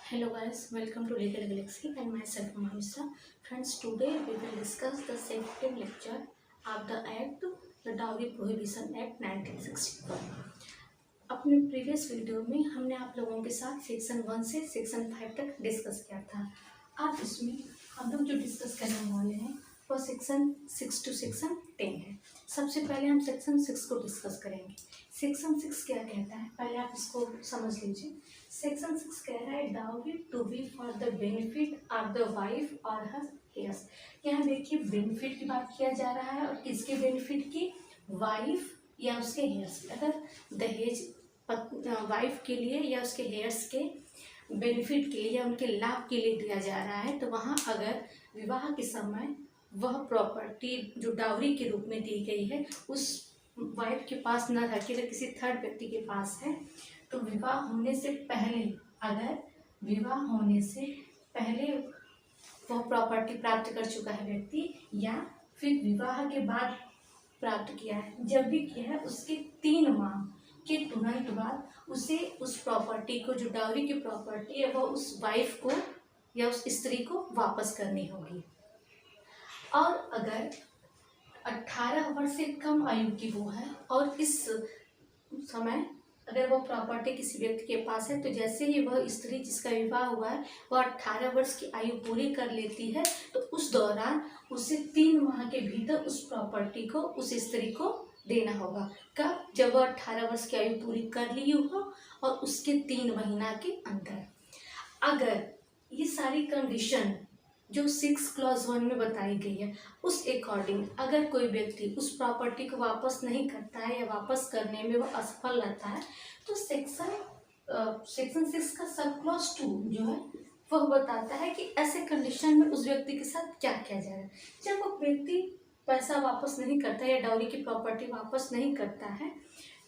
Hello guys, welcome to Legal Galaxy and myself Mahamisra. Friends, today we will discuss the second lecture of the Act, the Dowry Prohibition Act 1961. अपने previous video में हमने आप लोगों के साथ section 1 से section 5 तक discuss किया था। अब इसमें हम लोग जो डिस्कस करने वाले हैं वो सेक्शन 6 टू सेक्शन 10 है। सबसे पहले हम सेक्शन 6 को डिस्कस करेंगे। सेक्शन 6 क्या कहता है, पहले आप इसको समझ लीजिए। सेक्शन 6 कह रहा है dowry to be for the benefit of the wife और हर हेयर्स। यहाँ देखिए बेनिफिट की बात किया जा रहा है और किसके बेनिफिट की, वाइफ या उसके हेयर्स। अगर दहेज वाइफ के लिए या उसके हेयर्स के बेनिफिट के लिए या उनके लाभ के लिए दिया जा रहा है तो वहाँ अगर विवाह के समय वह प्रॉपर्टी जो डाउरी के रूप में दी गई है उस वाइफ के पास न रह के किसी थर्ड व्यक्ति के पास है तो विवाह होने से पहले, अगर विवाह होने से पहले वह प्रॉपर्टी प्राप्त कर चुका है व्यक्ति या फिर विवाह के बाद प्राप्त किया है, जब भी किया है उसके 3 माह के तुरंत बाद उसे उस प्रॉपर्टी को, जो डाउरी की प्रॉपर्टी है, वह उस वाइफ को या उस स्त्री को वापस करनी होगी। और अगर 18 वर्ष से कम आयु की वो है और इस समय अगर वो प्रॉपर्टी किसी व्यक्ति के पास है तो जैसे ही वह स्त्री जिसका विवाह हुआ है वह 18 वर्ष की आयु पूरी कर लेती है तो उस दौरान उसे 3 माह के भीतर उस प्रॉपर्टी को उस स्त्री को देना होगा। कब? जब वह 18 वर्ष की आयु पूरी कर ली हो और उसके 3 महीना के अंदर। अगर ये सारी कंडीशन जो 6 क्लॉज 1 में बताई गई है उस अकॉर्डिंग अगर कोई व्यक्ति उस प्रॉपर्टी को वापस नहीं करता है या वापस करने में वो असफल रहता है तो सेक्शन 6 का सब क्लॉज 2 जो है वह बताता है कि ऐसे कंडीशन में उस व्यक्ति के साथ क्या किया जाएगा। जब वो व्यक्ति पैसा वापस नहीं करता या डाउरी की प्रॉपर्टी वापस नहीं करता है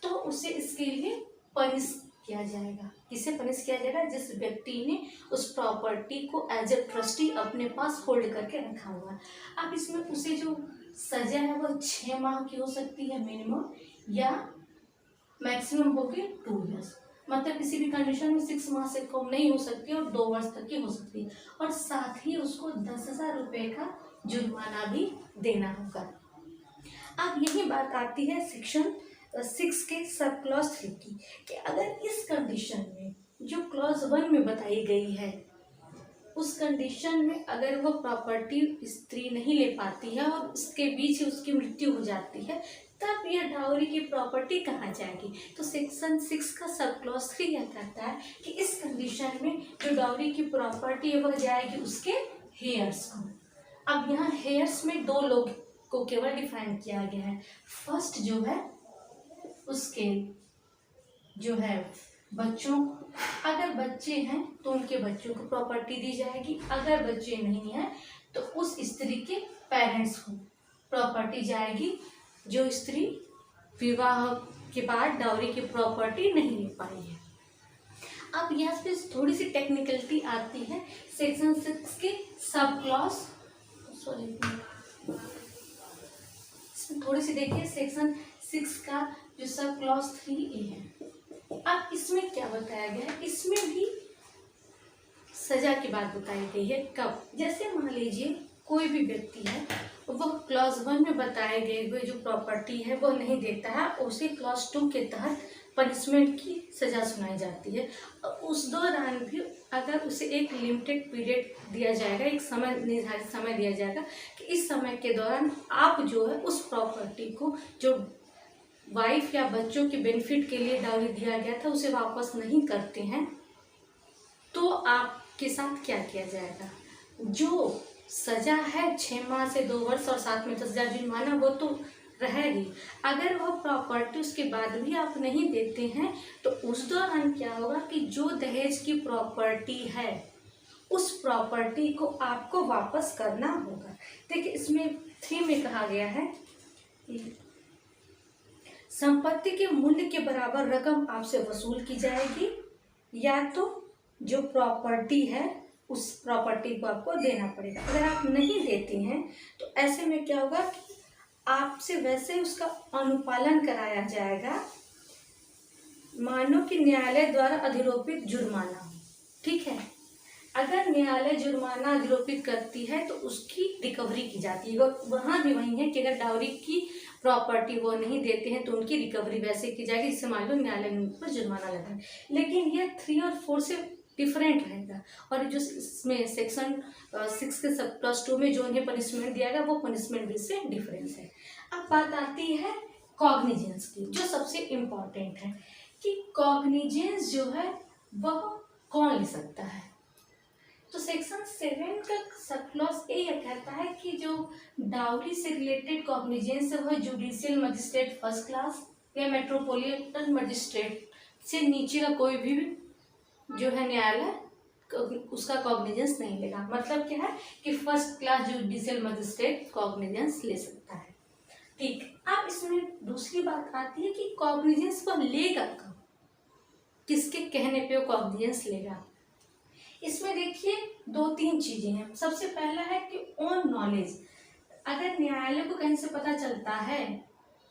तो उसे इसके लिए पनिश किया जाएगा। किसे पनिश किया जाएगा? जिस व्यक्ति ने उस प्रॉपर्टी को एज ए ट्रस्टी अपने पास होल्ड करके रखा हुआ है। अब इसमें उसे जो सजा है वो 6 माह की हो सकती है मिनिमम, या मैक्सिमम होगी 2 इयर्स। मतलब किसी भी कंडीशन में 6 माह से कम नहीं हो सकती और 2 वर्ष तक की हो सकती है। और साथ ही उसको 10,000 रुपये का जुर्माना भी देना होगा। अब यही बात आती है सेक्शन 6 के सब क्लॉज 3 की, कि अगर इस कंडीशन में जो क्लॉज 1 में बताई गई है उस कंडीशन में अगर वह प्रॉपर्टी स्त्री नहीं ले पाती है और उसके बीच उसकी मृत्यु हो जाती है तब यह डाउरी की प्रॉपर्टी कहाँ जाएगी। तो सेक्शन 6 का सब क्लॉज 3 यह कहता है कि इस कंडीशन में जो डाउरी की प्रॉपर्टी है वह जाएगी उसके हेयर्स को। अब यहाँ हेयर्स में 2 लोग को केवल डिफाइन किया गया है। फर्स्ट जो है उसके जो है बच्चों, अगर बच्चे हैं तो उनके बच्चों को प्रॉपर्टी दी जाएगी, अगर बच्चे नहीं हैं तो उस स्त्री के पेरेंट्स को प्रॉपर्टी जाएगी जो स्त्री विवाह के बाद डाउरी की प्रॉपर्टी नहीं ले पाई है। अब यहाँ पे थोड़ी सी टेक्निकलिटी आती है सेक्शन 6 के सब क्लॉज, थोड़ी सी देखिए सेक्शन 6 का जो सब क्लॉज 3A है। अब इसमें क्या बताया गया है, इसमें भी सजा की बात बताई गई है। कब? जैसे मान लीजिए कोई भी व्यक्ति है वह क्लॉज 1 में बताए गए हुए जो प्रॉपर्टी है वह नहीं देता है, उसे क्लॉज 2 के तहत पनिशमेंट की सजा सुनाई जाती है। उस दौरान भी अगर उसे एक लिमिटेड पीरियड दिया जाएगा, एक समय निर्धारित समय दिया जाएगा कि इस समय के दौरान आप जो है उस प्रॉपर्टी को जो वाइफ या बच्चों के बेनिफिट के लिए डाउरी दिया गया था उसे वापस नहीं करते हैं तो आपके साथ क्या किया जाएगा। जो सजा है 6 माह से 2 वर्ष और साथ में 10,000 जुर्माना वो तो रहेगी। अगर वह प्रॉपर्टी उसके बाद भी आप नहीं देते हैं तो उस दौरान क्या होगा कि जो दहेज की प्रॉपर्टी है उस प्रॉपर्टी को आपको वापस करना होगा। देखिए इसमें 3 में कहा गया है संपत्ति के मूल्य के बराबर रकम आपसे वसूल की जाएगी या तो जो प्रॉपर्टी है उस प्रॉपर्टी को आपको देना पड़ेगा। अगर आप नहीं देते हैं तो ऐसे में क्या होगा कि आपसे वैसे उसका अनुपालन कराया जाएगा मानो कि न्यायालय द्वारा अधिरोपित जुर्माना। ठीक है, अगर न्यायालय जुर्माना आरोपित करती है तो उसकी रिकवरी की जाती है। वहाँ भी वही है कि अगर डाउरी की प्रॉपर्टी वो नहीं देते हैं तो उनकी रिकवरी वैसे की जाएगी, जिससे मान लो न्यायालय ने उन पर जुर्माना लगाए। लेकिन यह 3 और 4 से डिफरेंट रहेगा। और जो इसमें सेक्शन 6 के सब प्लस 2 में जो उन्हें पनिशमेंट दिया गया वो पनिशमेंट भी से डिफरेंस है। अब बात आती है कॉग्निजेंस की, जो सबसे इम्पॉर्टेंट है कि कॉग्निजेंस जो है वह कौन ले सकता है। तो सेक्शन 7 का सब क्लॉज ए यह कहता है कि जो डाउरी से रिलेटेड कॉग्निजेंस है वह जुडिशियल मजिस्ट्रेट फर्स्ट क्लास या मेट्रोपॉलिटन मजिस्ट्रेट से नीचे का कोई भी जो है न्यायालय उसका कॉग्निजेंस नहीं लेगा। मतलब क्या है कि first class judicial magistrate cognizance ले सकता है। ठीक, अब इसमें दूसरी बात आती है कि कॉग्निजेंस वह लेगा कब, किसके कहने पे वो कॉग्निजेंस लेगा। इसमें देखिए 2-3 चीजें हैं। सबसे पहला है कि ऑन नॉलेज, अगर न्यायालय को कहीं से पता चलता है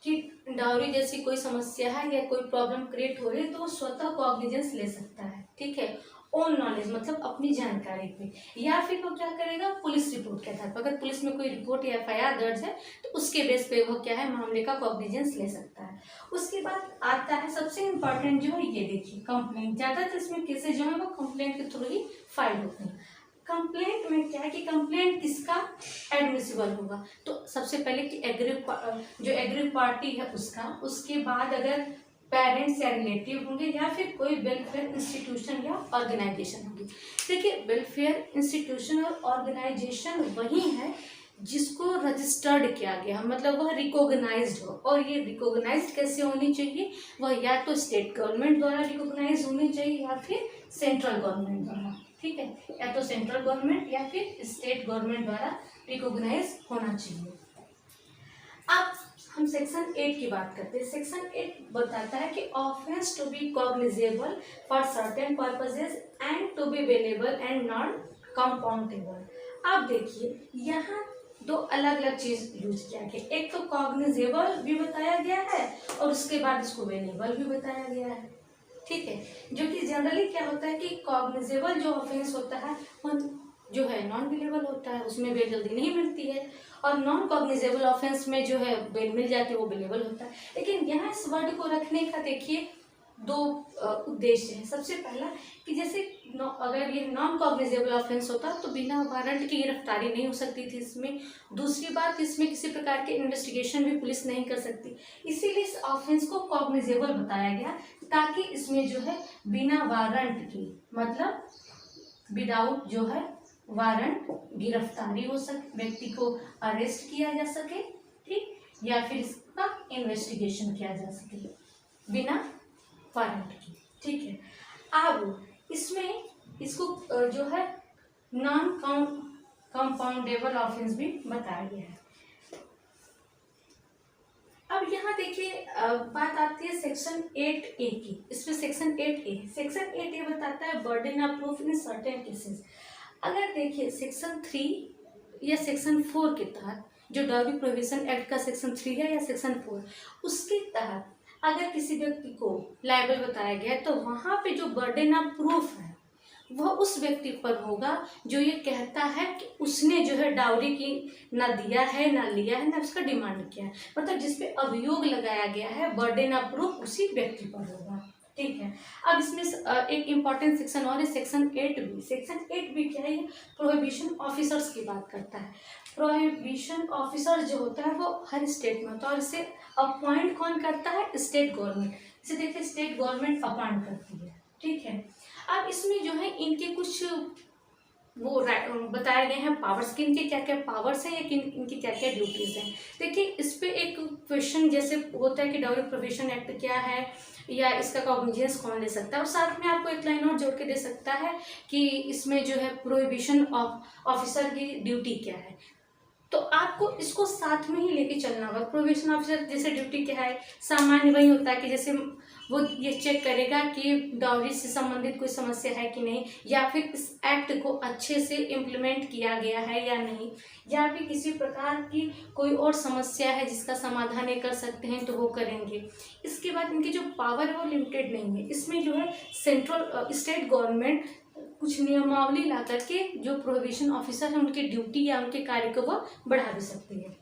कि डाउरी जैसी कोई समस्या है या कोई प्रॉब्लम क्रिएट हो रही है तो वो स्वतः कॉग्निजेंस ले सकता है। ठीक है, ऑन नॉलेज मतलब अपनी जानकारी पे, या फिर वो क्या करेगा पुलिस रिपोर्ट के आधार पर। अगर पुलिस में कोई रिपोर्ट या FIR दर्ज है तो उसके बेस पे वो क्या है मामले का कॉग्निजेंस ले सकता है। उसके बाद आता है सबसे इम्पोर्टेंट जो है ये देखिए कंप्लेंट। ज्यादातर इसमें केसेस जो है वो कंप्लेंट के थ्रू ही फाइल होते हैं। कंप्लेंट में क्या है कि कंप्लेंट किसका एडमिसिबल होगा, तो सबसे पहले कि जो एग्री पार्टी है उसका, उसके बाद अगर पेरेंट्स या रिलेटिव होंगे या फिर कोई वेलफेयर इंस्टीट्यूशन या ऑर्गेनाइजेशन होगी। देखिए वेलफेयर इंस्टीट्यूशन और ऑर्गेनाइजेशन वही है जिसको रजिस्टर्ड किया गया, मतलब वह रिकॉग्नाइज्ड हो। और ये रिकॉग्नाइज्ड कैसे होनी चाहिए, वह या तो स्टेट गवर्नमेंट द्वारा रिकॉग्नाइज होनी चाहिए या फिर सेंट्रल गवर्नमेंट द्वारा। ठीक है, या तो सेंट्रल गवर्नमेंट या फिर स्टेट गवर्नमेंट द्वारा रिकॉग्नाइज होना चाहिए। अब हम सेक्शन 8 की बात करते हैं। सेक्शन 8 बताता है कि offence to be cognizable for certain purposes and to be available and non compoundable. अब देखिए यहाँ 2 अलग अलग चीज यूज किया गया। एक तो कॉग्निजेबल भी बताया गया है और उसके बाद इसको अवेलेबल भी बताया गया है। ठीक है, जो कि जनरली क्या होता है कि कॉग्निजेबल जो ऑफेंस होता है वो जो है नॉन अवेलेबल होता है, उसमें बेल जल्दी नहीं मिलती है। और नॉन कॉग्निजेबल ऑफेंस में जो है बेल मिल जाती है वो अवेलेबल होता है। लेकिन यहाँ इस वर्ड को रखने का देखिए 2 उद्देश्य हैं। सबसे पहला कि जैसे अगर ये नॉन कॉग्निजेबल ऑफेंस होता तो बिना वारंट की गिरफ्तारी नहीं हो सकती थी इसमें। दूसरी बात, इसमें किसी प्रकार के इन्वेस्टिगेशन भी पुलिस नहीं कर सकती, इसीलिए इस ऑफेंस को कॉग्निजेबल बताया गया ताकि इसमें जो है बिना वारंट की, मतलब विदाउट जो है वारंट गिरफ्तारी हो सके, व्यक्ति को अरेस्ट किया जा सके, ठीक, या फिर इसका इन्वेस्टिगेशन किया जा सके बिना वारंट की। ठीक है, अब इसमें इसको जो है नॉन कंपाउंडेबल ऑफेंस भी बताया गया है। अब यहाँ देखिए बात आती है सेक्शन 8A की। इसमें सेक्शन 8A बताता है burden of proof in certain cases. अगर देखिए सेक्शन 3 या सेक्शन 4 के तहत, जो डाउरी प्रोहिबिशन एक्ट का सेक्शन 3 है या सेक्शन 4, उसके तहत अगर किसी व्यक्ति को लायबल बताया गया है तो वहाँ पे जो बर्डन ऑफ प्रूफ है वह उस व्यक्ति पर होगा जो ये कहता है कि उसने जो है डाउरी की ना दिया है ना लिया है ना उसका डिमांड किया है, मतलब जिसपे अभियोग लगाया गया है बर्डन ऑफ प्रूफ उसी व्यक्ति पर होगा। ठीक है, अब इसमें एक इम्पॉर्टेंट सेक्शन और है सेक्शन 8B। सेक्शन 8B क्या है, प्रोहिबिशन ऑफिसर्स की बात करता है। प्रोहिबिशन ऑफिसर जो होता है वो हर स्टेट में होता है और इसे अपॉइंट कौन करता है, स्टेट गवर्नमेंट। इसे देखिए स्टेट गवर्नमेंट अपॉइंट करती है। ठीक है, अब इसमें जो है इनके कुछ वो बताए गए हैं पावर्स कि इनके क्या क्या पावर्स हैं या इनकी क्या क्या ड्यूटीज हैं। देखिए इस पे एक क्वेश्चन जैसे होता है कि डाउरी प्रोहिबिशन एक्ट क्या है या इसका कॉग्निजेंस कौन ले सकता है, और साथ में आपको एक लाइन और जोड़ के दे सकता है कि इसमें जो है प्रोहिबिशन ऑफिसर की ड्यूटी क्या है। तो आपको इसको साथ में ही लेके चलना होगा। प्रोहिबिशन ऑफिसर जैसे ड्यूटी क्या है, सामान्य वही होता है कि जैसे वो ये चेक करेगा कि डाउरी से संबंधित कोई समस्या है कि नहीं, या फिर इस एक्ट को अच्छे से इम्प्लीमेंट किया गया है या नहीं, या फिर किसी प्रकार की कोई और समस्या है जिसका समाधान ये कर सकते हैं तो वो करेंगे। इसके बाद इनकी जो पावर है वो लिमिटेड नहीं है। इसमें जो है सेंट्रल स्टेट गवर्नमेंट कुछ नियमावली ला करके जो प्रोहिबिशन ऑफिसर है उनकी ड्यूटी या उनके कार्य को वो बढ़ा भी सकती है।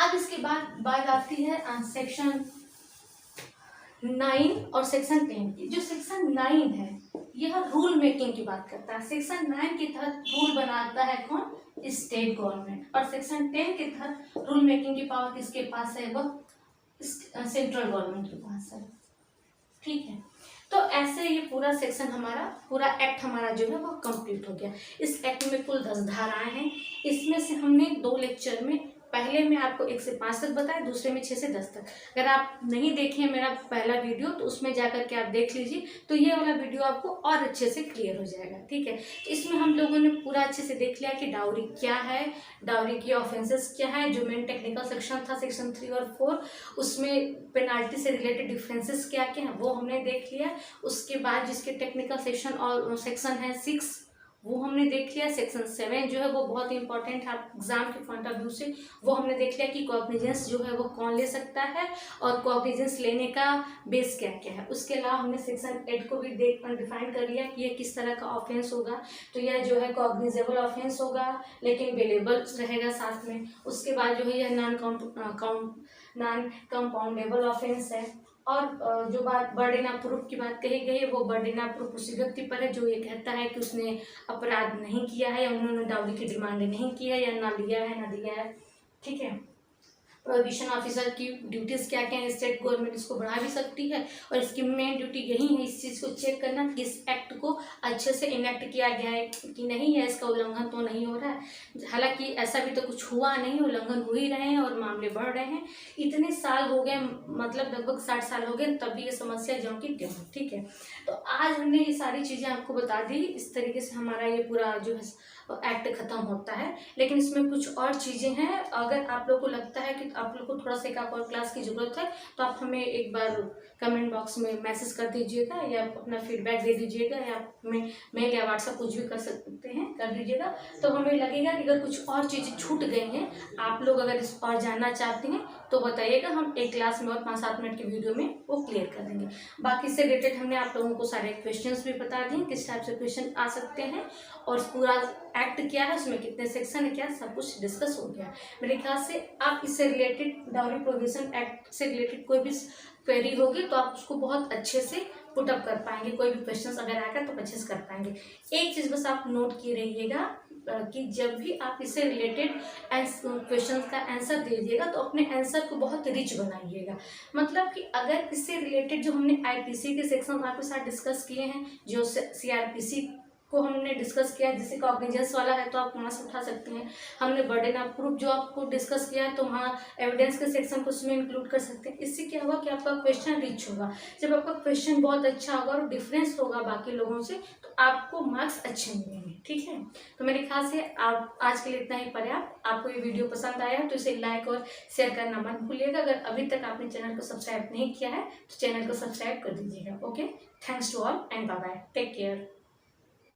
अब इसके बाद बात आती है सेक्शन 9 और सेक्शन 10 की। जो सेक्शन 9 है यह रूल मेकिंग की बात करता है। सेक्शन 9 के तहत रूल बनाता है कौन? State government. और सेक्शन 10 के तहत रूल मेकिंग की पावर किसके पास है? वह सेंट्रल गवर्नमेंट के पास है। ठीक है, तो ऐसे ये पूरा सेक्शन हमारा, पूरा एक्ट हमारा जो है वो कंप्लीट हो गया। इस एक्ट में कुल 10 धाराएं हैं। इसमें से हमने 2 लेक्चर में, पहले में आपको 1 से 5 तक बताया, दूसरे में 6 से 10 तक। अगर आप नहीं देखे मेरा पहला वीडियो तो उसमें जाकर के आप देख लीजिए, तो ये वाला वीडियो आपको और अच्छे से क्लियर हो जाएगा। ठीक है, तो इसमें हम लोगों ने पूरा अच्छे से देख लिया कि डाउरी क्या है, डाउरी की ऑफेंसेस क्या है। जो मेन टेक्निकल सेक्शन था सेक्शन 3 और 4, उसमें पेनाल्टी से रिलेटेड डिफरेंसेस क्या क्या है वो हमने देख लिया। उसके बाद जिसके टेक्निकल सेक्शन और सेक्शन है 6 वो हमने देख लिया। सेक्शन 7 जो है वो बहुत इंपॉर्टेंट है एग्जाम के पॉइंट ऑफ व्यू से, वो हमने देख लिया कि कॉग्निजेंस जो है वो कौन ले सकता है और कॉग्निजेंस लेने का बेस क्या क्या है। उसके अलावा हमने सेक्शन 8 को भी डिफाइन कर लिया कि ये किस तरह का ऑफेंस होगा। तो यह जो है कॉग्निजेबल ऑफेंस होगा लेकिन बेलेबल रहेगा साथ में। उसके बाद जो है यह नॉन कंपाउंडेबल ऑफेंस है। और जो बात बर्डन ऑफ प्रूफ की बात कही गई है वो बर्डन ऑफ प्रूफ उसी व्यक्ति पर है जो ये कहता है कि उसने अपराध नहीं किया है या उन्होंने डाउरी की डिमांड नहीं की है या ना लिया है ना दिया है। ठीक है, प्रोहिबिशन ऑफिसर की ड्यूटीज क्या क्या है, स्टेट गवर्नमेंट इसको बढ़ा भी सकती है और इसकी मेन ड्यूटी यही है इस चीज़ को चेक करना कि इस एक्ट को अच्छे से इनेक्ट किया गया है कि नहीं है, इसका उल्लंघन तो नहीं हो रहा है। हालांकि ऐसा भी तो कुछ हुआ नहीं, उल्लंघन हो ही रहे हैं और मामले बढ़ रहे हैं। इतने साल हो गए, मतलब लगभग 60 साल हो गए, तब भी ये समस्या ज्यों की त्यों। ठीक है, तो आज हमने ये सारी चीज़ें आपको बता दी। इस तरीके से हमारा ये पूरा जो है एक्ट खत्म होता है। लेकिन इसमें कुछ और चीज़ें हैं, अगर आप लोग को लगता है कि आप लोग को थोड़ा सा एक और क्लास की ज़रूरत है तो आप हमें एक बार कमेंट बॉक्स में मैसेज कर दीजिएगा या अपना फीडबैक दे दीजिएगा या मेल या व्हाट्सएप कुछ भी कर सकते हैं, कर दीजिएगा। तो हमें लगेगा कि अगर कुछ और चीज़ें छूट गई हैं, आप लोग अगर इस और जानना चाहते हैं तो बताइएगा, हम एक क्लास में और 5-7 मिनट की वीडियो में वो क्लियर कर देंगे। बाकी इससे रिलेटेड हमने आप लोगों को सारे क्वेश्चंस भी बता दिए, किस टाइप से क्वेश्चन आ सकते हैं और पूरा एक्ट क्या है, उसमें कितने सेक्शन है, क्या सब कुछ डिस्कस हो गया। मेरे ख्याल से आप इससे रिलेटेड डाउरी प्रोहिबिशन एक्ट से रिलेटेड कोई भी क्वेरी होगी तो आप उसको बहुत अच्छे से पुटअप कर पाएंगे। कोई भी क्वेश्चंस अगर आएगा तो अच्छे से कर पाएंगे। एक चीज़ बस आप नोट किए रहिएगा कि जब भी आप इससे रिलेटेड क्वेश्चन का आंसर दीजिएगा तो अपने आंसर को बहुत रिच बनाइएगा। मतलब कि अगर इससे रिलेटेड जो हमने आईपीसी के सेक्शन आपके साथ डिस्कस किए हैं, जो सीआरपीसी को हमने डिस्कस किया, जैसे कॉग्निजेंस वाला है तो आप वहाँ से उठा सकते हैं। हमने बर्डन ऑफ प्रूफ जो आपको डिस्कस किया है तो वहाँ एविडेंस के सेक्शन को उसमें इंक्लूड कर सकते हैं। इससे क्या होगा कि आपका क्वेश्चन रिच होगा। जब आपका क्वेश्चन बहुत अच्छा होगा और डिफरेंस होगा बाकी लोगों से तो आपको मार्क्स अच्छे मिलेंगे। ठीक है, तो मेरे ख्याल से आप आज के लिए इतना ही पर्याप्त। आपको ये वीडियो पसंद आया तो इसे लाइक और शेयर करना मत भूलिएगा। अगर अभी तक आपने चैनल को सब्सक्राइब नहीं किया है तो चैनल को सब्सक्राइब कर दीजिएगा। Okay, thanks to all and bye bye, take care.